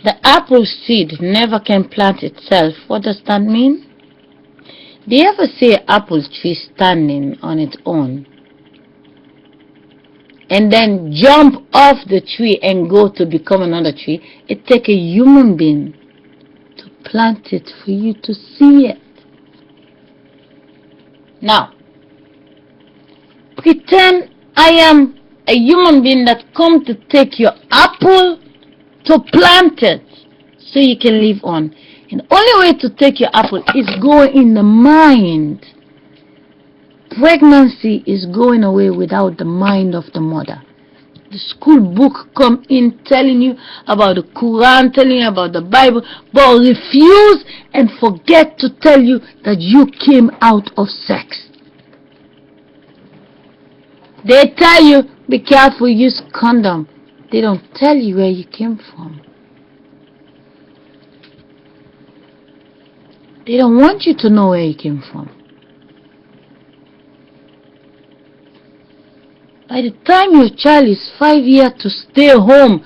The apple seed never can plant itself. What does that mean? Do you ever see an apple tree standing on its own and then jump off the tree and go to become another tree? It takes a human being to plant it for you to see it. Now, pretend I am a human being that come to take your apple to plant it so you can live on. And the only way to take your apple is go in the mind. Pregnancy is going away without the mind of the mother. The school book come in telling you about the Quran, telling you about the Bible, but refuse and forget to tell you that you came out of sex. They tell you, be careful, use condom. They don't tell you where you came from. They don't want you to know where you came from. By the time your child is 5 years to stay home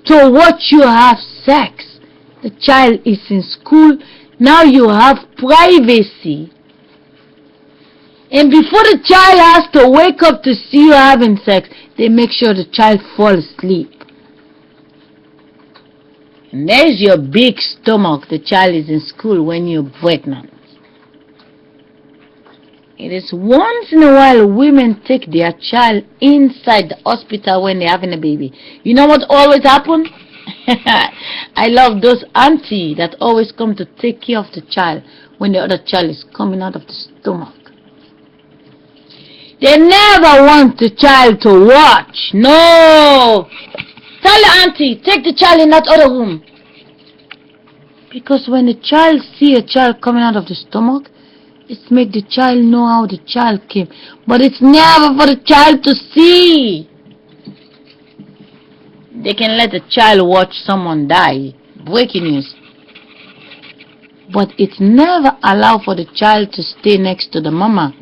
to watch you have sex, the child is in school, now you have privacy. And before the child has to wake up to see you having sex, they make sure the child falls asleep. And there's your big stomach. The child is in school when you're pregnant. It is once in a while women take their child inside the hospital when they're having a baby. You know what always happens? I love those aunties that always come to take care of the child when the other child is coming out of the stomach. They never want the child to watch. No! Tell your auntie, take the child in that other room. Because when the child see a child coming out of the stomach, it's make the child know how the child came. But it's never for the child to see. They can let the child watch someone die. Breaking news. But it's never allowed for the child to stay next to the mama.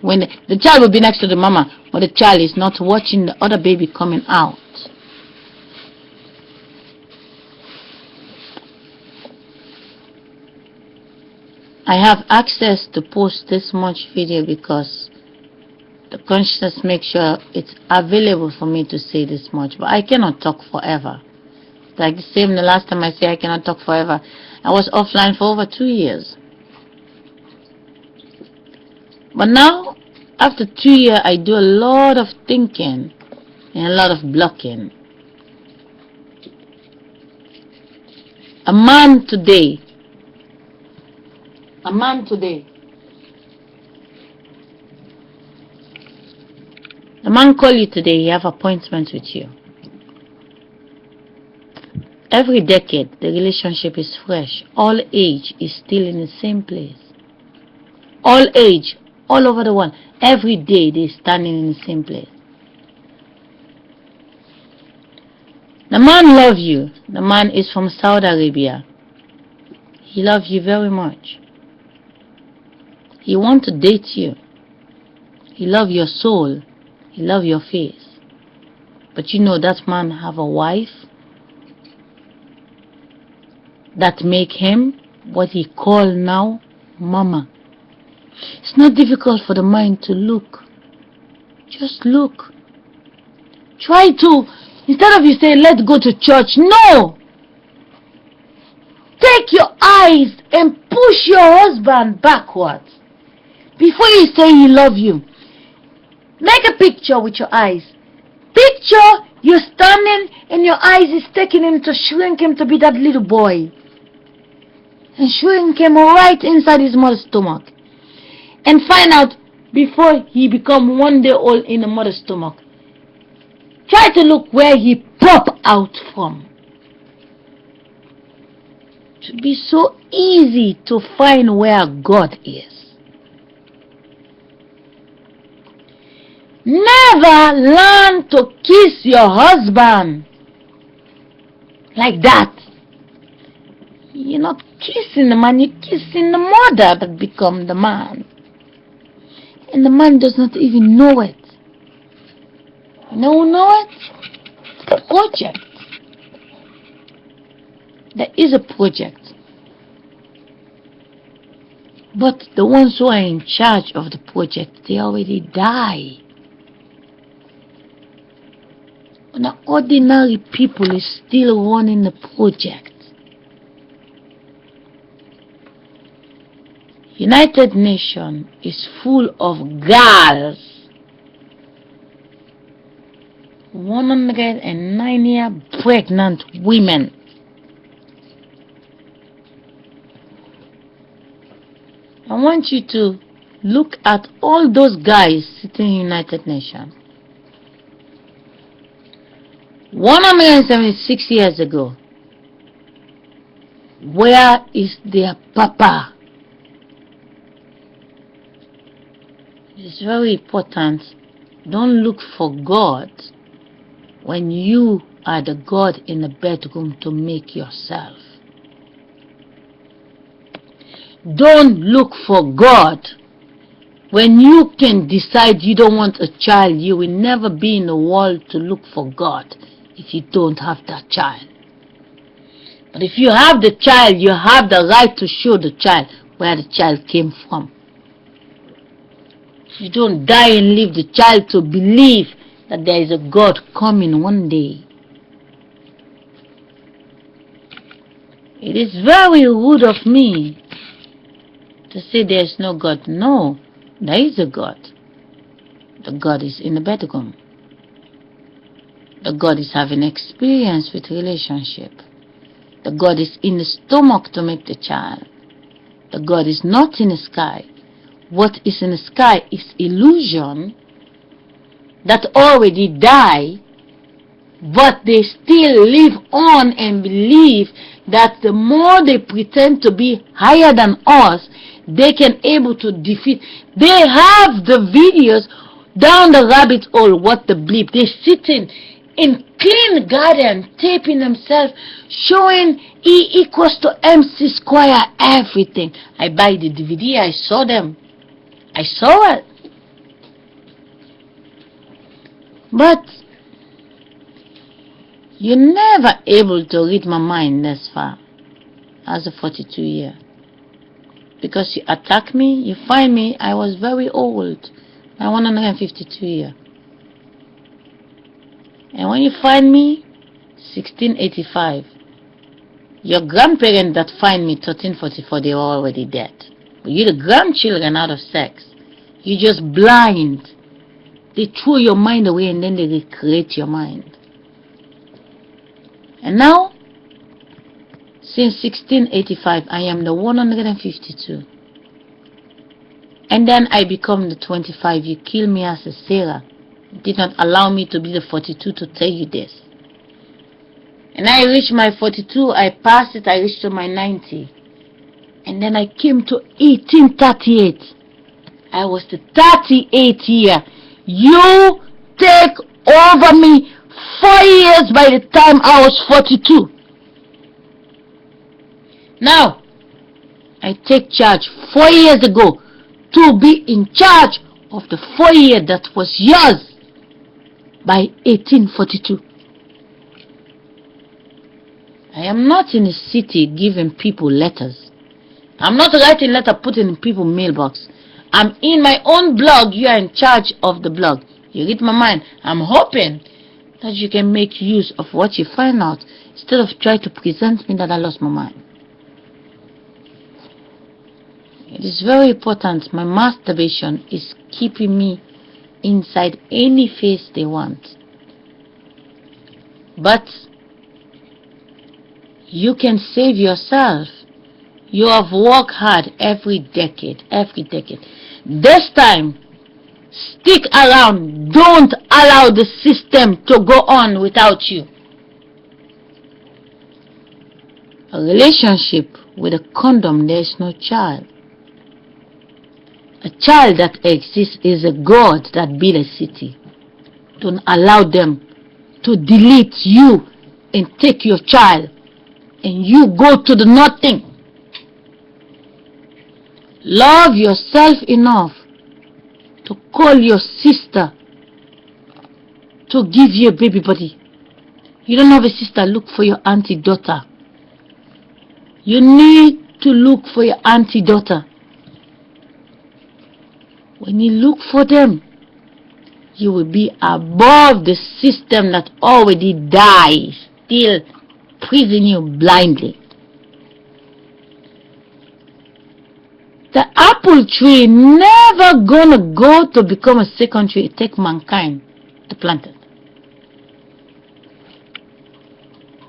When the child will be next to the mama, but the child is not watching the other baby coming out. I have access to post this much video because the consciousness makes sure it's available for me to say this much. But I cannot talk forever. Like the same the last time I say I cannot talk forever. I was offline for over 2 years. But now, after 2 years, I do a lot of thinking and a lot of blocking. A man today, the man call you today, he have appointment with you. Every decade, the relationship is fresh. All age is still in the same place. All age, all over the world. Every day, they standing in the same place. The man love you. The man is from Saudi Arabia. He loves you very much. He want to date you. He love your soul. He love your face. But you know that man have a wife that make him what he call now mama. It's not difficult for the mind to look. Just look. Try to, instead of you say let's go to church, no! Take your eyes and push your husband backwards. Before you say he love you, make a picture with your eyes. Picture you're standing and your eyes is taking him to shrink him to be that little boy. And shrink him right inside his mother's stomach. And find out before he become 1 day old in the mother's stomach. Try to look where he pop out from. It should be so easy to find where God is. Never learn to kiss your husband like that. You're not kissing the man, you're kissing the mother that become the man. And the man does not even know it. You know who know it? The project. There is a project. But the ones who are in charge of the project, they already die. Now, ordinary people is still running the project. United Nations is full of girls. 109 pregnant women. I want you to look at all those guys sitting in United Nations. 176 years ago, where is their papa? It's very important. Don't look for God when you are the God in the bedroom to make yourself. Don't look for God when you can decide you don't want a child. You will never be in the world to look for God if you don't have that child. But if you have the child, you have the right to show the child where the child came from. You don't die and leave the child to believe that there is a God coming one day. It is very rude of me to say there is no God. No, there is a God. The God is in the bedroom. The God is having experience with relationship. The God is in the stomach to make the child. The God is not in the sky. What is in the sky is illusion that already die, but they still live on and believe that the more they pretend to be higher than us, they can able to defeat. They have the videos down the rabbit hole. What the bleep? They sitting in clean garden, taping themselves, showing E equals to MC square, everything. I buy the DVD. I saw them. I saw it. But you're never able to read my mind this far as a 42-year. Because you attack me, you find me, I was very old. I'm 152 years. And when you find me, 1685. Your grandparents that find me 1344, they were already dead. But you're the grandchildren out of sex. You're just blind. They throw your mind away and then they recreate your mind. And now, since 1685, I am the 152. And then I become the 25. You kill me as a Sarah. You did not allow me to be the 42 to tell you this. And I reached my 42, I passed it, I reached to my 90. And then I came to 1838. I was the 38th year. You take over me 4 years by the time I was 42. Now, I take charge 4 years ago to be in charge of the 4 years that was yours by 1842. I am not in the city giving people letters. I'm not writing letter putting in people's mailbox. I'm in my own blog. You are in charge of the blog. You read my mind. I'm hoping that you can make use of what you find out instead of trying to present me that I lost my mind. It is very important. My masturbation is keeping me inside any face they want. But you can save yourself. You have worked hard every decade. This time, stick around. Don't allow the system to go on without you. A relationship with a condom, there is no child. A child that exists is a God that built a city. Don't allow them to delete you and take your child and you go to the nothing. Love yourself enough to call your sister to give you a baby body. You don't have a sister, look for your auntie daughter. You need to look for your auntie daughter. When you look for them, you will be above the system that already dies, still prison you blindly. The apple tree never gonna go to become a second tree. It takes mankind to plant it.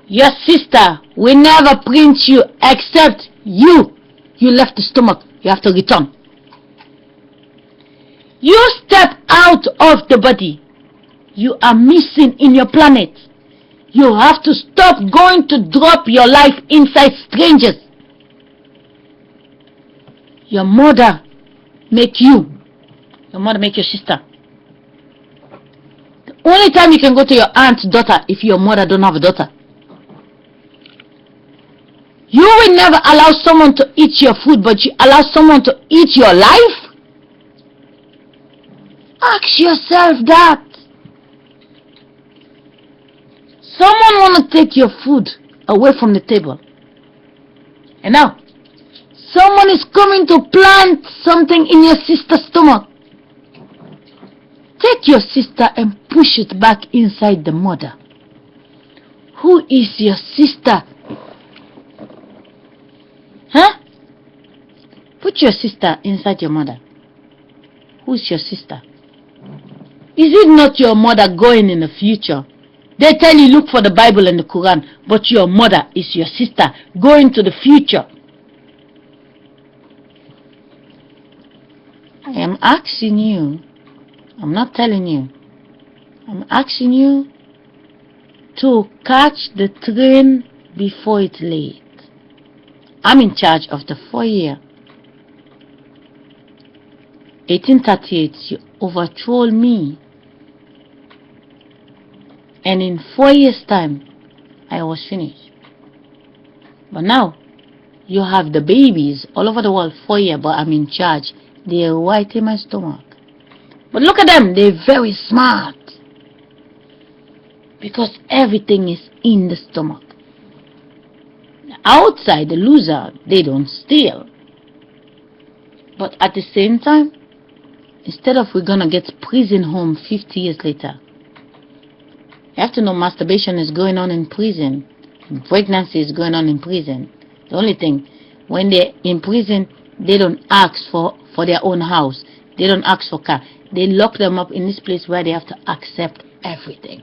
Your sister will never print you except you. You left the stomach. You have to return. You step out of the body. You are missing in your planet. You have to stop going to drop your life inside strangers. Your mother make you. Your mother make your sister. The only time you can go to your aunt's daughter if your mother don't have a daughter. You will never allow someone to eat your food, but you allow someone to eat your life? Ask yourself that. Someone want to take your food away from the table. And now, someone is coming to plant something in your sister's stomach. Take your sister and push it back inside the mother. Who is your sister? Huh? Put your sister inside your mother. Who's your sister? Is it not your mother going in the future? They tell you look for the Bible and the Quran, but your mother is your sister going to the future. I am asking you, I'm not telling you, I'm asking you to catch the train before it's late. I'm in charge of the 4-year. 1838, you overthrew me. And in 4 years' time, I was finished. But now, you have the babies all over the world, 4 years, but I'm in charge. They're right in my stomach. But look at them, they're very smart. Because everything is in the stomach. Outside, the loser, they don't steal. But at the same time, instead of we're gonna get prison home 50 years later, you have to know masturbation is going on in prison. Pregnancy is going on in prison. The only thing, when they're in prison, they don't ask for their own house. They don't ask for car. They lock them up in this place where they have to accept everything.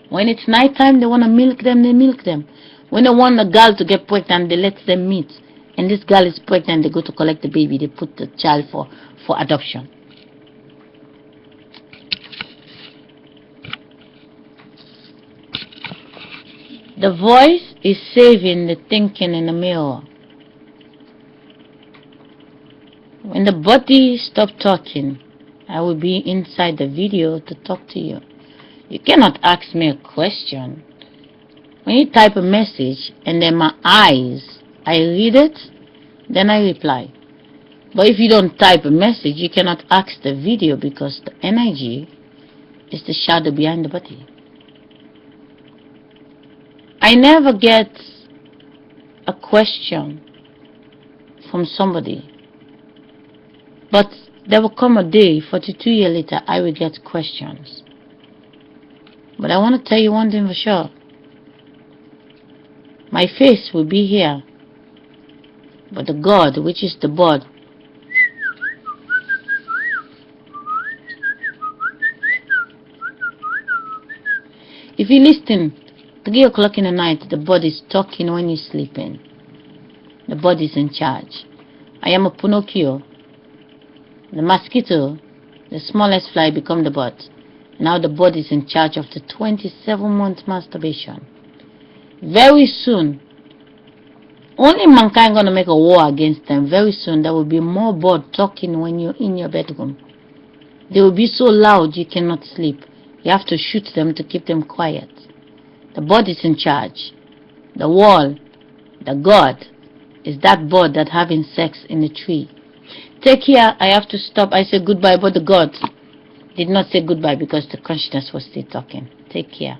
When it's night time, they want to milk them, they milk them. When they want a girl to get pregnant, they let them meet. And this girl is pregnant, they go to collect the baby. They put the child for adoption. The voice is saving the thinking in the mirror. When the body stops talking, I will be inside the video to talk to you. You cannot ask me a question. When you type a message and then my eyes, I read it, then I reply. But if you don't type a message, you cannot ask the video because the energy is the shadow behind the body. I never get a question from somebody. But there will come a day, 42 years later, I will get questions. But I want to tell you one thing for sure. My face will be here. But the God, which is the bird, if you listen, 3 o'clock in the night, the body is talking when you're sleeping. The body is in charge. I am a Pinocchio. The mosquito, the smallest fly, become the bird. Now the body is in charge of the 27-month masturbation. Very soon, only mankind gonna make a war against them. Very soon, there will be more birds talking when you're in your bedroom. They will be so loud you cannot sleep. You have to shoot them to keep them quiet. The body is in charge. The wall, the God, is that bird that having sex in the tree. Take care, I have to stop. I said goodbye, but the God did not say goodbye because the consciousness was still talking. Take care.